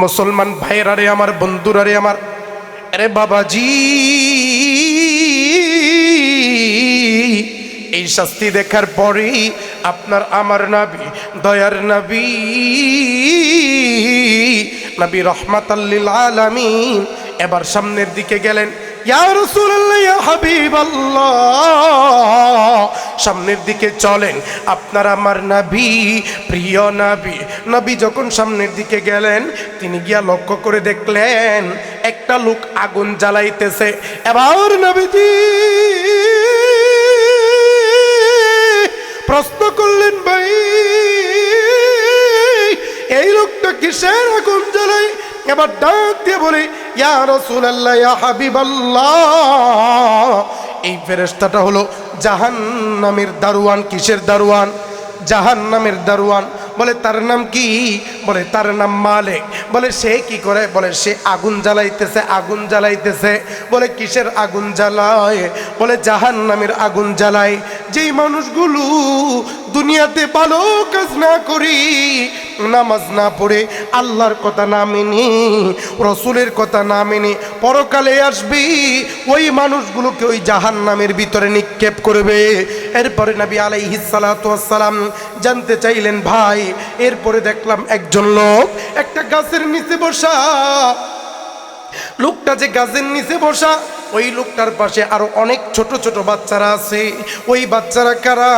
মুসলমান ভাইরা রে আমার, বন্ধুরা রে আমার, আরে বাবাজি, এই শাস্তি দেখার পরেই আপনার আমার নবী, দয়ার নবী, নবী রাহমাতাল লিল আলামিন এবার সামনের দিকে গেলেন। ইয়া রাসূলুল্লাহ, ইয়া হাবিবাল্লাহ, সামনের দিকে চলেন। আপনার আমার নবী, প্রিয় নবী, নবী যখন সামনের দিকে গেলেন, তিনি গিয়া লক্ষ্য করে দেখলেন একটা লোক আগুন জ্বালাইতেছে। এবার নবীজি প্রশ্ন করলেন, ভাই এই লোকটা কিসের আগুন জ্বালায়? এবার ডাক দিয়ে বলে, ইয়া রাসূলুল্লাহ, ইয়া হাবিবাল্লাহ, এই ফেরেশতাটা হলো জাহান্নামের দারোয়ান। কিসের দারোয়ান? জাহান্নামের দারোয়ান। বলে তার নাম কি? বলে তার নাম মালিক। বলে সে কি করে? বলে সে আগুন জ্বালাইতেছে, আগুন জ্বালাইতেছে। বলে কিসের আগুন জ্বালায়? বলে জাহান্নামের আগুন জ্বালায়। যেই মানুষগুলো দুনিয়াতে ভালো কাজ না করি, নামাজ না পড়ে, আল্লাহর কথা না মেনে, রসুলের কথা না মেনে পরকালে আসবি, ওই মানুষগুলোকে ওই জাহান্নামের ভিতরে নিক্ষেপ করবে। এরপরে নবী আলাইহিস সালাতু ওয়াস সালাম জানতে চাইলেন, ভাই এরপরে দেখলাম একজন লোক একটা গাছের নিচে বসা। লোকটা যে গাছের নিচে বসা, ওই লোকটার পাশে আরো অনেক ছোট ছোট বাচ্চারা আছে। ওই বাচ্চারা কারা?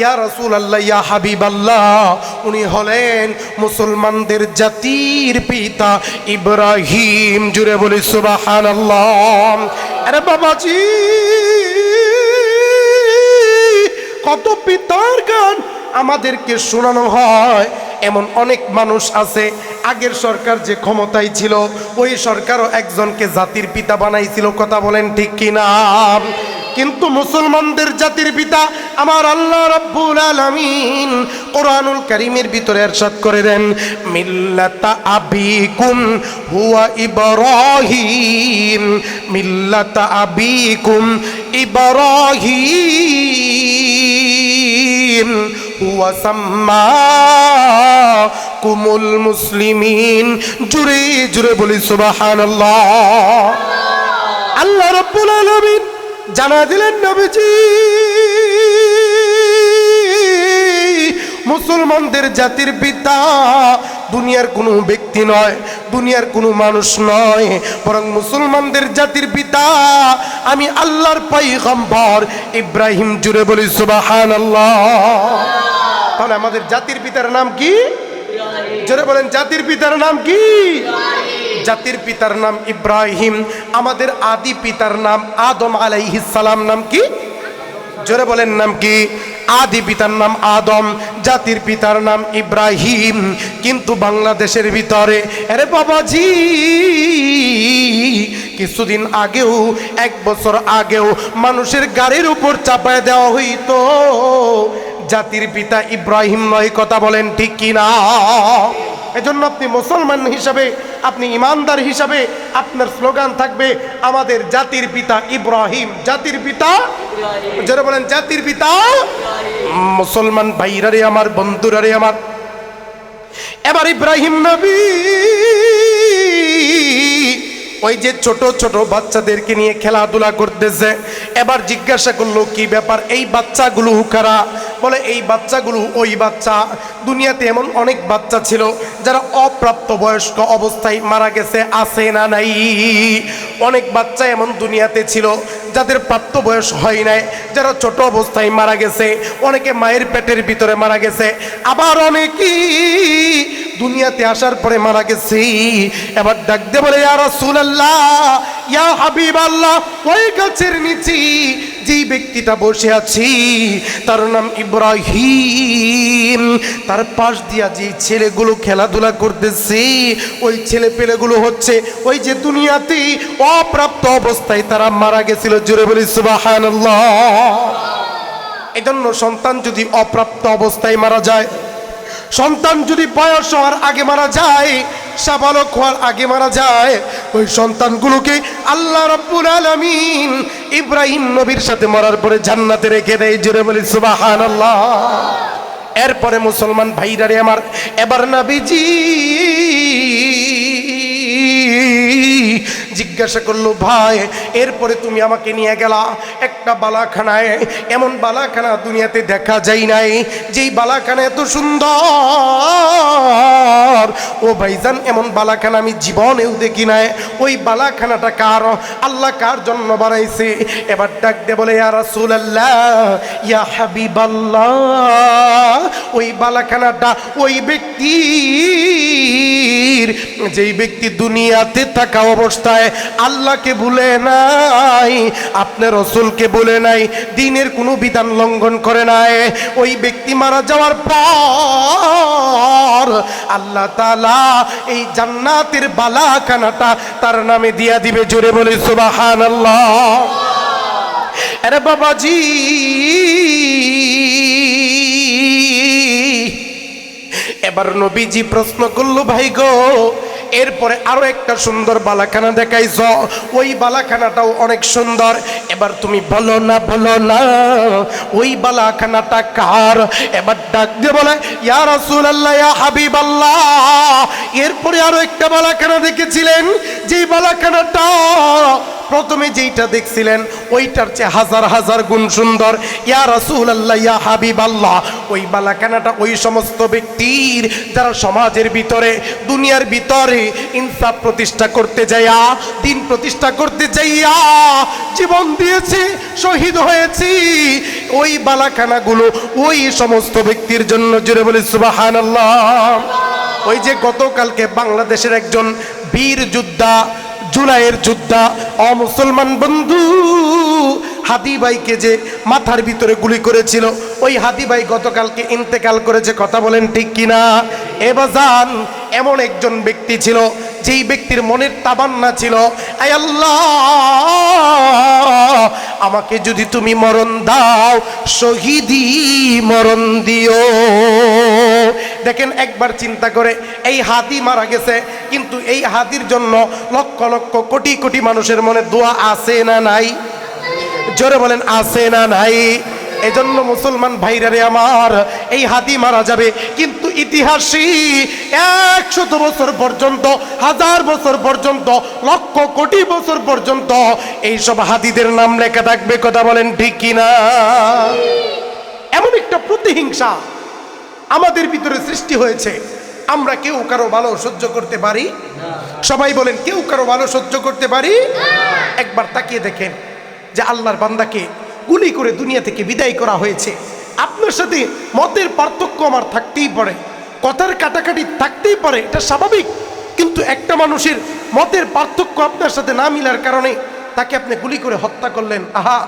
ইয়া রাসূলুল্লাহ, ইয়া হাবিবাল্লাহ, উনি হলেন মুসলমানদের জাতির পিতা ইব্রাহিম। জুড়ে বলি সুবহানাল্লাহ। আরে বাবাজি, কত পিতার গান আমাদেরকে শোনানো হয়। এমন অনেক মানুষ আছে, আগের সরকার যে ক্ষমতায় ছিল, ওই সরকারও একজনকে জাতির পিতা বানাইছিল। কথা বলেন ঠিক কিনা? কিন্তু মুসলমানদের জাতির পিতা আমার আল্লাহ রাব্বুল আলামিন কোরআনুল কারীমের ভিতরে ইরশাদ করে দেন, মিল্লাতা আবিকুম হুয়া ইব্রাহিম, মিল্লাতা আবিকুম ইব্রাহিম হুয়া সাম্মাকুমুল মুসলিমিন। জুরে জুরে বলি সুবহানাল্লাহ। আল্লাহ রাব্বুল আলামিন জানা দিলেন, নবীজি মুসলমানদের জাতির পিতা দুনিয়ার কোনো ব্যক্তি নয়, দুনিয়ার কোনো মানুষ নয়, বরং মুসলমানদের জাতির পিতা আমি আল্লাহর পয়গম্বর ইব্রাহিম। জুড়ে বলি সুবহানাল্লাহ। তাহলে আমাদের জাতির পিতার নাম কি? জোরে বলেন, জাতির পিতার নাম কি? জাতির পিতার নাম ইব্রাহিম। আমাদের আদি পিতার নাম আদম আলাইহিস সালাম। নাম কি? জোরে বলেন, নাম কি? আদি পিতার নাম আদম, জাতির পিতার নাম ইব্রাহিম। কিন্তু বাংলাদেশের ভিতরে, আরে বাবাজি, কিছুদিন আগেও, এক বছর আগেও মানুষের গাড়ির উপর চাপায় দেওয়া হইতো জাতির পিতা ইব্রাহিম নয়। কথা বলেন ঠিক কিনা? এজন্য আপনি মুসলমান হিসাবে, আপনি ইমানদার হিসাবে আপনার স্লোগান থাকবে আমাদের জাতির পিতা ইব্রাহিম। জাতির পিতা, যারা বলেন জাতির পিতা। মুসলমান ভাইরা রে আমার, বন্ধুরা রে আমার, এবার ইব্রাহিম নবী ওই যে ছোট ছোট বাচ্চাদেরকে নিয়ে খেলাধুলা করতেছে। এবার জিজ্ঞাসা করলো, কি ব্যাপার, এই বাচ্চাগুলো কারা? বলে এই বাচ্চাগুলো ওই বাচ্চা। দুনিয়াতে এমন অনেক বাচ্চা ছিল যারা অপ্রাপ্ত বয়স্ক অবস্থায় মারা গেছে, আছে না নাই? অনেক বাচ্চা এমন দুনিয়াতে ছিল যাদের প্রাপ্ত বয়স হয় নাই, যারা ছোট অবস্থায় মারা গেছে। অনেকে মায়ের পেটের ভিতরে মারা গেছে, আবার অনেকেই দুনিয়াতে আসার পরে মারা গেছে। এবার ডাক দে বলে, ইয়া রাসূলুল্লাহ, ইয়া হাবিবাল্লাহ, ওই গাছের নিচে যেই ব্যক্তিটা বসে আছি তার নাম ইব্রাহিম। তার পাশ দিয়া যে ছেলেগুলো খেলাধুলা করতেছে, ওই ছেলে পেলেগুলো হচ্ছে ওই যে দুনিয়াতে অপ্রাপ্ত অবস্থায় তারা মারা গেছিল। জোরে বলি সুবহানাল্লাহ। এজন্য সন্তান যদি অপ্রাপ্ত অবস্থায় মারা যায়, সন্তান যদি বয়স হওয়ার আগে মারা যায়, সাবালক হওয়ার আগে মারা যায়, ওই সন্তানগুলোকে আল্লাহ রাব্বুল আলামিন ইব্রাহিম নবীর সাথে মরার পরে জান্নাতে রেখে দেয়। জোরে বলি সুবহানাল্লাহ। এরপরে মুসলমান ভাইরা রে আমার, এবার নবীজি জিজ্ঞাসা করলো ভাই এরপরে তুমি আমাকে নিয়ে গেলা একটা বালাখানায়, এমন বালাখানা দুনিয়াতে দেখা যায় নাই, যেই বালাখানা এত সুন্দর। ও ভাইজান এমন বালাখানা আমি জীবনেও দেখি নাই। ওই বালাখানাটা কার? আল্লাহ কার জন্য বানাইছে? এবার ডাক দে বলে ইয়া রাসূলুল্লাহ ইয়া হাবিবাল্লাহ, ওই বালাখানাটা ওই ব্যক্তির যেই ব্যক্তি দুনিয়াতে থাকা অবস্থায় আল্লাহকে ভুলে নাই, আপনার রাসূলকে ভুলে নাই, দ্বীনের কোনো বিধান লঙ্ঘন করে নাই। ওই ব্যক্তি মারা যাওয়ার পর আল্লাহ তাআলা এই জান্নাতের বালাখানাটা তার নামে দিয়া দিবে। জোরে বলে সুবহানাল্লাহ। আরে বাবাজি, এবার নবীজি প্রশ্ন করলো ভাই গো এরপরে আরো একটা সুন্দর বালাখানা দেখাইছ, ওই বালাখানাটাও অনেক সুন্দর, এবার তুমি বলো না ওই বালাখানাটা কার? এবার ডাক দিয়ে বলে ইয়া রাসূলুল্লাহ ইয়া হাবিবাল্লাহ, এরপরে আরো একটা বালাখানা দেখেছিলেন, যেই বালাখানাটা প্রথমে যেইটা দেখছিলেন ওইটার চেয়ে হাজার হাজার গুণ সুন্দর। ইয়া রাসূলুল্লাহ ইয়া হাবিবাল্লাহ, ওই বালাখানাটা ওই সমস্ত ব্যক্তির যারা সমাজের ভিতরে দুনিয়ার ভিতরে ইনসাফ প্রতিষ্ঠা করতে যাইয়া, দিন প্রতিষ্ঠা করতে যাইয়া জীবন দিয়েছে, শহীদ হয়েছে, ওই বালাখানাগুলো ওই সমস্ত ব্যক্তির জন্য। জুড়ে বলি সুবহানাল্লাহ। ওই যে গতকালকে বাংলাদেশের একজন বীর যোদ্ধা, জুলাইয়ের যোদ্ধা অমুসলমান বন্ধু হাদি ভাইকে যে মাথার ভিতরে গুলি করেছিল, ওই হাদি ভাই গতকালকে ইন্তেকাল করেছে। কথা বলেন ঠিক কিনা? এ বাজান এমন একজন ব্যক্তি ছিল যেই ব্যক্তির মনের তামান্না ছিল, আয় আল্লাহ আমাকে যদি তুমি মরণ দাও শহীদি মরণ দিও। দেখেন একবার চিন্তা করে, এই হাদি মারা গেছে, কিন্তু এই হাদির জন্য লক্ষ লক্ষ কোটি কোটি মানুষের মনে দোয়া আছে না নাই? জোরে বলেন আছে না নাই? এজন্য মুসলমান ভাইরারে আমার, এই হাদি মারা যাবে, কিন্তু ইতিহাসে 100 বছর পর্যন্ত, 1000 বছর পর্যন্ত, লক্ষ কোটি বছর পর্যন্ত এইসব হাদিদের নাম লেখা থাকবে। কথা বলেন ঠিক কিনা? এমন একটা প্রতিহিংসা আমাদের ভিতরে সৃষ্টি হয়েছে, আমরা কেউ কারো ভালো সহ্য করতে পারি? সবাই বলেন কেউ কারো ভালো সহ্য করতে পারি? একবার তাকিয়ে দেখেন যে আল্লাহর বান্দাকে গুলি করে দুনিয়া থেকে বিদায় করা হয়েছে। আপনার সাথে মতের পার্থক্য আমার থাকতেই পারে, কথার কাটাকাটি থাকতেই পারে, এটা স্বাভাবিক, কিন্তু একটা মানুষের মতের পার্থক্য আপনার সাথে না মিলার কারণে তাকে আপনি গুলি করে হত্যা করলেন। আহা,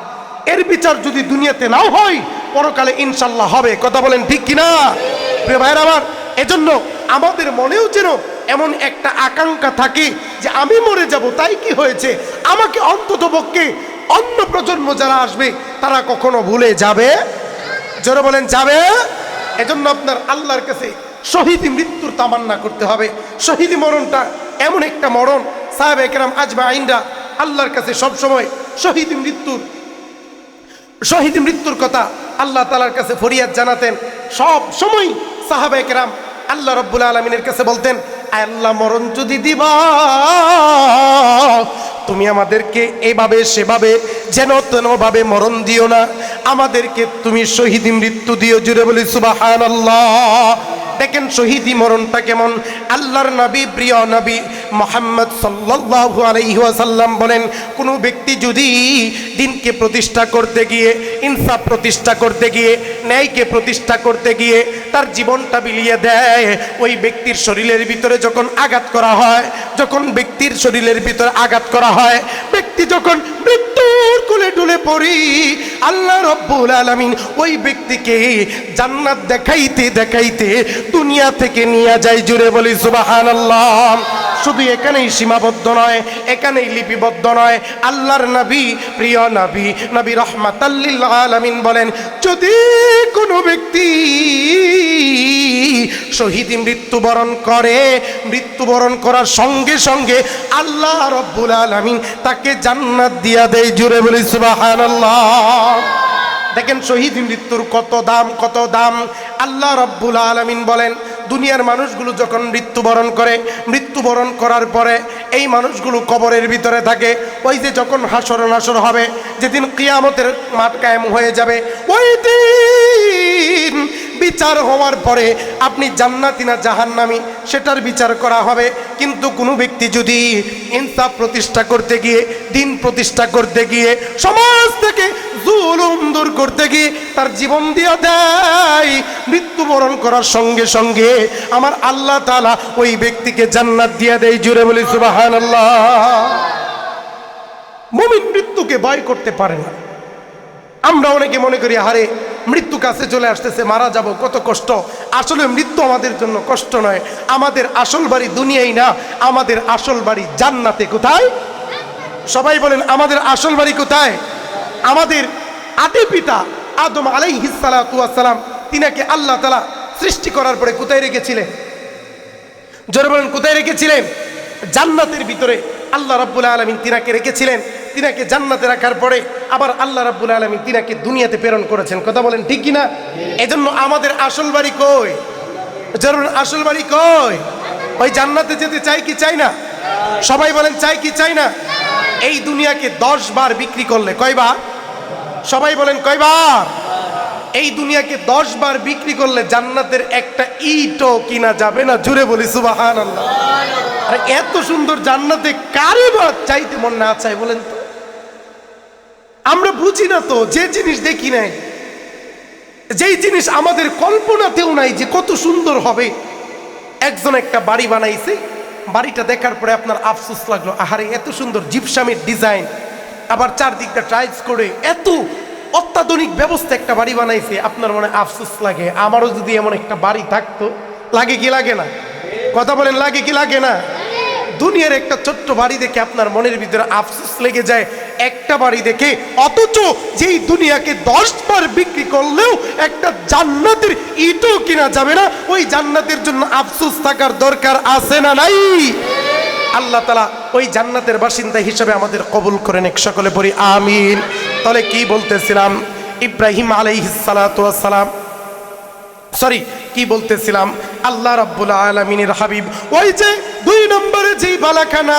এর বিচার যদি দুনিয়াতে নাও হয়, পরকালে ইনশাল্লাহ হবে। কথা বলেন ঠিক কিনা? প্রিয় ভাইরা আমার, এজন্য আমাদের মনেও যেন এমন একটা আকাঙ্ক্ষা থাকে যে আমি মরে যাব, তাই কি হয়েছে, আমাকে অন্ততপক্ষে অন্য প্রজন্ম যারা আসবে তারা কখনো ভুলে যাবে? জোরে বলেন যাবে? এজন্য আপনার আল্লাহর কাছে শহীদি মৃত্যুর তামান্না করতে হবে। শহীদি মরণটা এমন একটা মরণ, সাহাবায়ে কেরাম আজমাইনরা আল্লাহর কাছে সবসময় শহীদি মৃত্যুর কথা আল্লাহ তাআলার কাছে ফরিয়াদ জানাতেন। সব সময় সাহাবায়ে কেরাম আল্লাহ রাব্বুল আলামিনের কাছে বলতেন, আয় আল্লাহ মরণ যদি দিবা তুমি আমাদেরকে এভাবে সেভাবে যেন তেনভাবে মরণ দিও না, আমাদেরকে তুমি শহীদি মৃত্যু দিও। জুড়ে বলি সুবহানাল্লাহ। দেখেন শহীদি মরণটা কেমন। আল্লাহর নবী, প্রিয় নবী মুহাম্মদ সাল্লাল্লাহু আলাইহি ওয়াসাল্লাম বলেন, কোনো ব্যক্তি যদি দিনকে প্রতিষ্ঠা করতে গিয়ে, ইনসাফ প্রতিষ্ঠা করতে গিয়ে, ন্যায়কে প্রতিষ্ঠা করতে গিয়ে তার জীবনটা বিলিয়ে দেয়, ওই ব্যক্তির শরীরের ভিতরে যখন আঘাত করা হয়, যখন ব্যক্তির শরীরের ভিতরে আঘাত করা হয়, ব্যক্তি যখন মৃত্যুর কোলে ঢলে পড়ি, আল্লাহ রাব্বুল আলামিন ওই ব্যক্তিকে জান্নাত দেখাইতে দেখাইতে দুনিয়া থেকে নিয়ে যায়। জুড়ে বলি সুবহানাল্লাহ। শুধু এখানেই সীমাবদ্ধ নয়, এখানেই লিপিবদ্ধ নয়। আল্লাহর নবী, প্রিয় নবী, নবী রাহমাতাল লিল আলামিন বলেন, যদি কোনো ব্যক্তি শহীদি মৃত্যুবরণ করে, মৃত্যুবরণ করার সঙ্গে সঙ্গে আল্লাহ রাব্বুল আলামিন তাকে জান্নাত দিয়া দেয়। জুড়ে বলি সুবহানাল্লাহ। দেখেন শহীদ মৃত্যুর কত দাম, কত দাম। আল্লাহ রাব্বুল আলামিন বলেন, দুনিয়ার মানুষগুলো যখন মৃত্যুবরণ করে, মৃত্যুবরণ করার পরে এই মানুষগুলো কবরের ভিতরে থাকে। ওই যে যখন হাসর নাসর হবে, যেদিন কিয়ামতের মাঠ কায়েম হয়ে যাবে, ওই দিন বিচার হওয়ার পরে আপনি জান্নাতি না জাহান্নামী সেটার বিচার করা হবে। কিন্তু কোনো ব্যক্তি যদি ইনসাফ প্রতিষ্ঠা করতে গিয়ে, দিন প্রতিষ্ঠা করতে গিয়ে, সমাজ থেকে জুলুম দূর করতে গিয়ে তার জীবন দিয়ে দেয়, মৃত্যুবরণ করার সঙ্গে সঙ্গে আমার আল্লাহ তাআলা ওই ব্যক্তিকে জান্নাত দিয়ে দেয়। জুড়ে বলি সুবহানাল্লাহ। মুমিন মৃত্যুকে ভয় করতে পারে না। আমরা অনেকে মনে করি আরে মৃত্যু কাছে চলে আসতেছে, মারা যাব, কত কষ্ট। আসলে মৃত্যু আমাদের জন্য কষ্ট নয়। আমাদের আসল বাড়ি দুনিয়ায় না, আমাদের আসল বাড়ি জান্নাতে। কোথায়? সবাই বলেন আমাদের আসল বাড়ি কোথায়? আমাদের আদি পিতা আদম আলাইহিস সালাতু ওয়াস সালাম, তিনাকে আল্লাহ তাআলা সৃষ্টি করার পরে কোথায় রেখেছিলেন? জোরে বলেন কোথায় রেখেছিলেন? জান্নাতের ভিতরে আল্লাহ রাব্বুল আলামিন তিনাকে রেখেছিলেন। তিনাকে জান্নাতে রাখার পরে আবার আল্লাহ রাব্বুল আলামিন তিনাকে দুনিয়াতে প্রেরণ করেছেন। কথা বলেন ঠিক কিনা? এজন্য আমাদের আসল বাড়ি কই? জোরে বলেন আসল বাড়ি কই? ওই জান্নাতে যেতে চাই কি চাই না? সবাই বলেন চাই কি চাই না? এই দুনিয়াকে 10 বার বিক্রি করলে কয়বার? সবাই বলেন কয়বার? এই দুনিয়াকে 10 বার বিক্রি করলে জান্নাতের একটা ইটও কিনা যাবে না। জুড়ে বলি সুবহানাল্লাহ। আরে এত সুন্দর জান্নাতে কারে বা চাইতে মন না চায় বলেন তো? আমরা বুঝি না তো, যে জিনিস দেখি নাই, যেই জিনিস আমাদের কল্পনাতেও নাই যে কত সুন্দর হবে। একজন একটা বাড়ি বানাইছে, বাড়িটা দেখার পরে আপনার আফসোস লাগলো, আহারে এত সুন্দর জিপসামের ডিজাইন, আবার চারদিকটা টাইলস করে এত অত্যাধুনিক ব্যবস্থা একটা বাড়ি বানাইছে। আপনার মনে আফসোস লাগে, আমারও যদি এমন একটা বাড়ি থাকতো। লাগে কি লাগে না? কথা বলেন লাগে কি লাগে না? দুনিয়ার একটা ছোট্ট বাড়ি দেখে আপনার মনের ভিতরে আফসোস লেগে যায় একটা বাড়ি দেখে, অথচ যেই দুনিয়াকে 10 বার বিক্রি করলেও একটা জান্নাতের ইটও কিনা যাবে না। ওই জান্নাতের জন্য আফসোস থাকার দরকার আছে না নাই? আল্লাহ তাআলা ওই জান্নাতের বাসিন্দা হিসেবে আমাদের কবুল করেন। এক সকলে পড়ি আমিন। তাহলে কি বলতেছিলাম? ইব্রাহিম আলাইহিস সালাতু ওয়াস সালাম, সরি কি বলতেছিলাম? আল্লাহ রাব্বুল আলামিনের হাবিব ওই যে 2 নম্বরে যেই বালাখানা,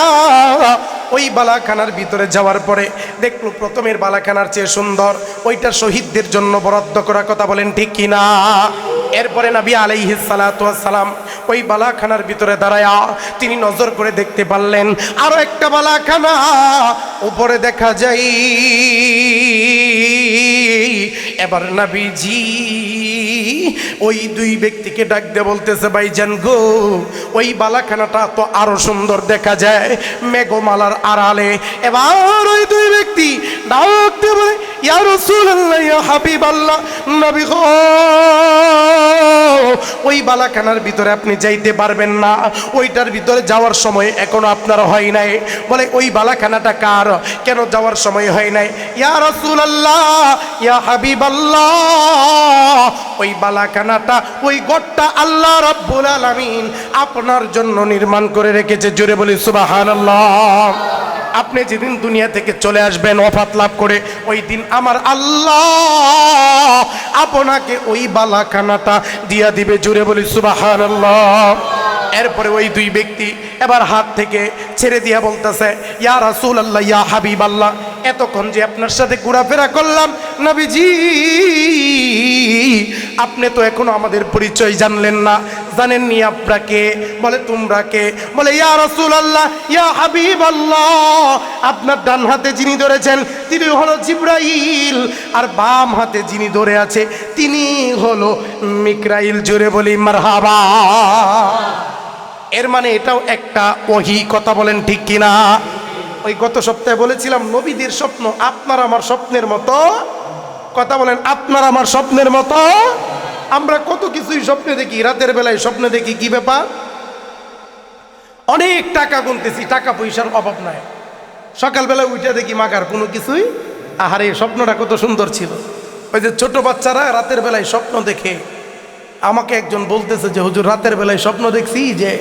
ওই বালাখানার ভিতরে যাওয়ার পরে দেখলো প্রথমের বালাখানার চেয়ে সুন্দর, ওইটা শহীদদের জন্য বরাদ্দ করা। কথা বলেন ঠিক কিনা? এরপরে নবী আলাইহিস সালাতু ওয়াস সালাম ওই বালাখানার ভিতরে দাঁড়ায়া তিনি নজর করে দেখতে পারলেন আরো একটা বালাখানা উপরে দেখা যায়। এবার নবীজি ওই 2 ব্যক্তিকে ডাক দিয়ে বলতেছে, ভাইজান গো, ওই বালাখানাটা তো আরো সুন্দর দেখা যায় মেঘমালার আড়ালে। এবার ওই 2 ব্যক্তি ডাক দিয়ে বলে, ইয়া রাসূলুল্লাহ, ইয়া হাবিবাল্লাহ, নবী গো, ওই বালাখানার ভিতরে আপনি যাইতে পারবেন না, ওইটার ভিতরে যাওয়ার সময় এখনো আপনার হয় নাই। বলে ওই বালাখানাটা কার? কেন যাওয়ার সময় হয় নাই? ইয়া রাসূলুল্লাহ, ইয়া হাবিবাল্লাহ, ওই বালাখানাটা, ওই ঘরটা আল্লাহ রাব্বুল আলামিন আপনার জন্য নির্মাণ করে রেখেছে। জোরে বলি সুবহানাল্লাহ। আপনি যেদিন দুনিয়া থেকে চলে আসবেন ওফাত লাভ করে, ওই দিন আমার আল্লাহ আপনাকে ওই বালাখানাটা দিয়া দিবে। জোরে বলি সুবহানাল্লাহ। এরপরে ওই 2 ব্যক্তি এবার হাত থেকে ছেড়ে দিয়া বলতেছে, ইয়া রাসূলুল্লাহ, ইয়া হাবিবাল্লাহ, এতক্ষণ যে আপনার সাথে ঘোরাফেরা করলাম নবীজি, আপনি তো এখনো আমাদের পরিচয় জানলেন না, জানেননি আপনাকে। বলে তোমরা কে? বলে ইয়া রাসূলুল্লাহ, ইয়া হাবিবাল্লাহ, আপনার ডান হাতে যিনি ধরেছেন তিনি হলো জিবরাইল, আর বাম হাতে যিনি ধরে আছে তিনি হলো মিকরাইল। জোরে বলি মারহাবা। এর মানে এটাও একটা ওহী। কথা বলেন ঠিক কিনা? ওই গত সপ্তাহে বলেছিলাম নবীদের স্বপ্ন আপনার আমার স্বপ্নের মতো। কথা বলেন আপনার আমার স্বপ্নের মতো। আমরা কত কিছুই স্বপ্নে দেখি, রাতের বেলায় স্বপ্নে দেখি কি ব্যাপার, অনেক টাকা গুনতেছি, টাকা পয়সার অভাব নাই। সকালবেলায় উঠে দেখি মাকার কোনো কিছুই। আহারে স্বপ্নটা কত সুন্দর ছিল। ওই যে ছোট বাচ্চারা রাতের বেলায় স্বপ্ন দেখে, আমাকে একজন বলতেছে যে হুজুর রাতের বেলায় স্বপ্ন দেখছি যে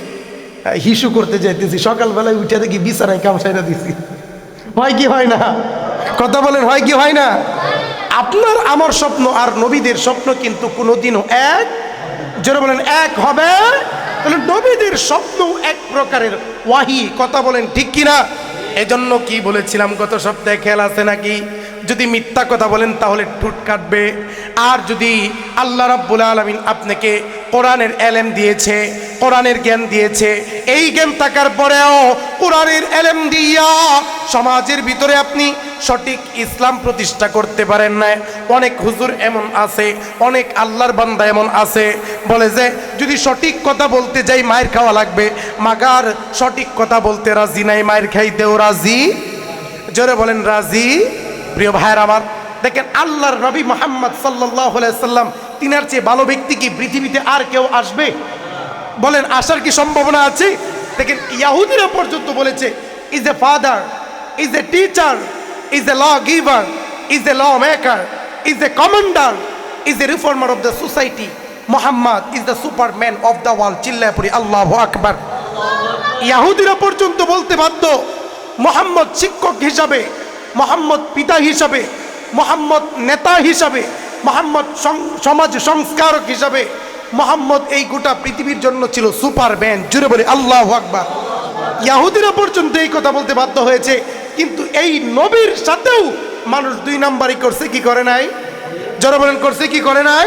হিসু করতে যাইতেছি, সকালবেলায় উঠে দেখি বিছানায় কামসাইরা দিছি। হয় কি হয় না? কথা বলেন হয় কি হয় না? আপনার আমার স্বপ্ন আর নবীদের স্বপ্ন কিন্তু কোনোদিনও এক, জোরে বলেন এক হবে তাহলে নবীদের স্বপ্ন এক প্রকারের ওয়াহি, কথা বলেন ঠিক কিনা? এজন্য কি বলেছিলাম গত সপ্তাহে, খেয়াল আছে নাকি? যদি মিথ্যা কথা বলেন তাহলে ঠুট কাটবে। আর যদি আল্লাহ রাব্বুল আলামিন আপনাকে কোরআনের এলেম দিয়েছে, কোরআনের জ্ঞান দিয়েছে, এই জ্ঞান থাকার পরেও কোরআনের এলেম দিয়া সমাজের ভিতরে আপনি সঠিক ইসলাম প্রতিষ্ঠা করতে পারেন না। অনেক হুজুর এমন আছে, অনেক আল্লাহর বান্দা এমন আছে, বলে যে যদি সঠিক কথা বলতে যাই মায়ের খাওয়া লাগবে, মাগার সঠিক কথা বলতে রাজি নাই, মায়ের খাইতেও রাজি। জোরে বলেন রাজি। প্রিয় ভাইয়ের আমার, দেখেন আল্লাহর নবী মুহাম্মদ সাল্লাল্লাহু আলাইহি সাল্লাম, তিনার চেয়ে ভালো ব্যক্তি কি পৃথিবীতে আর কেউ আসবে? বলেন আসার কি সম্ভাবনা আছে? দেখেন ইহুদিরা পর্যন্ত বলেছে is a father, is a teacher, is a law giver, is a law maker, is a commander, is a reformer of the society, Muhammad is the superman of the world. চিল্লায় পড়ি আল্লাহু আকবার। ইহুদিরা পর্যন্ত বলতে বাধ্য মুহাম্মদ শিক্ষক হিসাবে, মুহাম্মদ পিতা হিসাবে, মুহাম্মদ নেতা হিসাবে, মুহাম্মদ সমাজ সংস্কারক হিসাবে, মুহাম্মদ এই গোটা পৃথিবীর জন্য ছিল সুপারম্যান। জুড়ে বলি আল্লাহু আকবার। ইহুদিরা পর্যন্ত এই কথা বলতে বাধ্য হয়েছে, কিন্তু এই নবীর সাথেও মানুষ দুই নাম্বারই করছে, কি করে নাই? যারা বলেন করছে, কি করে নাই?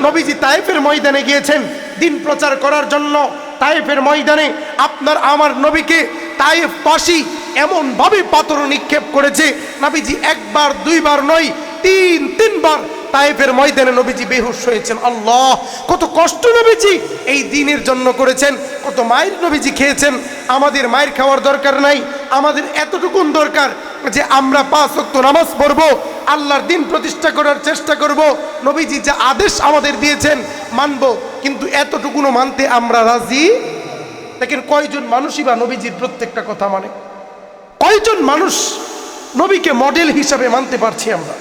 নবীজি তায়েফের ময়দানে গিয়েছেন দিন প্রচার করার জন্য। তায়েফের ময়দানে আপনার আমার নবীকে তায়েফবাসী এমন ভাবে পাথর নিক্ষেপ করেছে, নবীজি একবার দুইবার নয়, তিনবার তায়েফের ময়দানে নবীজি বেহুশ হয়েছেন। আল্লাহ, কত কষ্ট নবীজি এই দ্বীনের জন্য করেছেন, কত মায়ের নবীজি খেয়েছেন। আমাদের মায়ের খাওয়ার দরকার নাই, আমাদের এতটুকুন দরকার যে আমরা 5 ওয়াক্ত নামাজ পড়বো, আল্লাহর দ্বীন প্রতিষ্ঠা করার চেষ্টা করব। নবীজি যা আদেশ আমাদের দিয়েছেন মানব, কিন্তু এতটুকুনও মানতে আমরা রাজি। দেখেন কয়জন মানুষই বা নবীজির প্রত্যেকটা কথা মানে? কয়জন মানুষ নবীকে মডেল হিসাবে মানতে পারছি আমরা?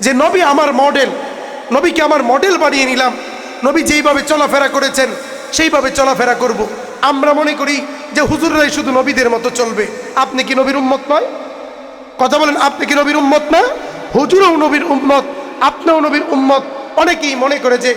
যে নবী আমার মডেল, নবীকে আমার মডেল বানিয়ে নিলাম, নবী যেইভাবে চলাফেরা করেছেন সেইভাবে চলাফেরা করব। আমরা মনে করি যে হুজুররাই শুধু নবীদের মতো চলবে। আপনি কি নবীর উম্মত নয়? কথা বলেন, আপনি কি নবীর উম্মত না? হুজুরও নবীর উম্মত, আপনিও নবীর উম্মত। অনেকেই মনে করে যে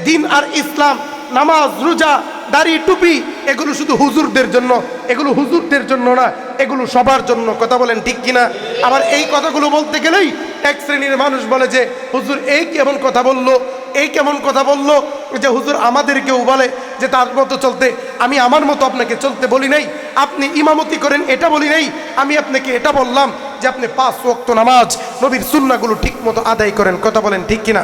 দ্বীন আর ইসলাম, নামাজ, রোজা, দাড়ি, টুপি এগুলো শুধু হুজুরদের জন্য। এগুলো হুজুরদের জন্য না, এগুলো সবার জন্য। কথা বলেন ঠিক কিনা? আবার এই কথাগুলো বলতে গেলেই এক শ্রেণীর মানুষ বলে যে হুজুর এই কেমন কথা বললো, এই কেমন কথা বললো, যে হুজুর আমাদেরকেও বলে যে তার মতো চলতে। আমি আমার মতো আপনাকে চলতে বলি নাই, আপনি ইমামতি করেন এটা বলি নাই, আমি আপনাকে এটা বললাম যে আপনি 5 ওয়াক্ত নামাজ, নবীর সুন্নাহগুলো ঠিক মতো আদায় করেন। কথা বলেন ঠিক কিনা?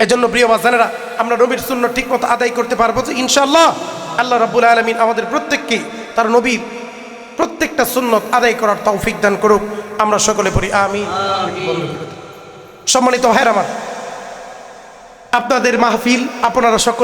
এজন্য প্রিয় বাজানেরা, আমরা নবীর সুন্নাহ ঠিক মতো আদায় করতে পারবো যে ইনশাআল্লাহ। আল্লাহ রাব্বুল আলামিন আমাদের প্রত্যেককে তার নবীর প্রত্যেকটা সুন্নাত আদায় করার তৌফিক দান করুক। আমরা সকলে পড়ি আমিন। সম্মানিত ভাইরা আমার, আপনাদের মাহফিল, আপনারা সকলে